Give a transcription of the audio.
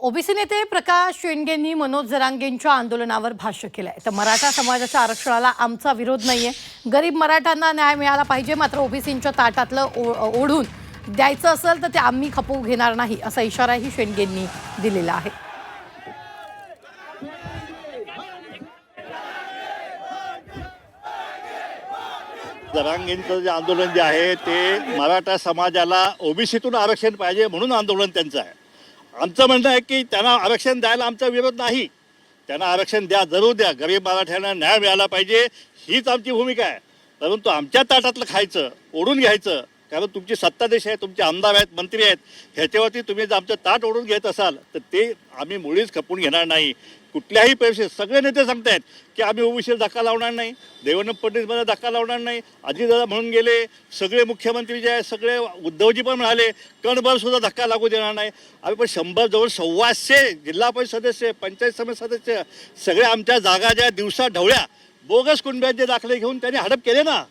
OBC नेते प्रकाश शेंडेंनी मनोज जरांगेंच्या आंदोलनावर भाष्य केलंय. तर मराठा समाजाच्या आरक्षणाला आमचा विरोध नाहीये. गरीब मराठ्यांना न्याय मिळाला पाहिजे, मात्र ओबीसींच्या ताटातलं ओढून द्यायचं असेल तर ते आम्ही खपवू घेणार नाही, असा इशाराही शेंडेंनी दिलेला आहे. जरांगेंचं जे आंदोलन जे आहे ते मराठा समाजाला ओबीसीतून आरक्षण पाहिजे म्हणून आंदोलन त्यांचं आहे. आमचं म्हणणं आहे की त्यांना आरक्षण द्यायला आमचा विरोध नाही. त्यांना आरक्षण द्या, जरूर द्या. गरीब मराठ्यांना न्याय मिळाला पाहिजे हीच आमची भूमिका आहे. परंतु आमच्या ताटातलं खायचं, ओढून घ्यायचं, कारण तुमची सत्ताधीश आहे, तुमचे आमदार आहेत, मंत्री आहेत, ह्याच्यावरती तुम्ही जर आमचं ताट ओढून घेत असाल तर ते आम्ही मुळीच खपून घेणार नाही. कुठल्याही परिस्थितीत सगळे नेते सांगतायत की आम्ही ओबीसीला धक्का लावणार नाही, देवेंद्र फडणवीसमध्ये धक्का लावणार नाही. अजितदादा म्हणून गेले, सगळे मुख्यमंत्री जे आहेत सगळे, उद्धवजी पण म्हणाले कणभर सुद्धा धक्का लागू देणार नाही. आम्ही पण 100 जवळ 125 जिल्हा परिषद सदस्य, पंचायत समिती सदस्य, सगळे आमच्या जागा ज्या दिवसा ढवळ्या बोगस कुणब्यांचे दाखले घेऊन त्यांनी हडप केले ना.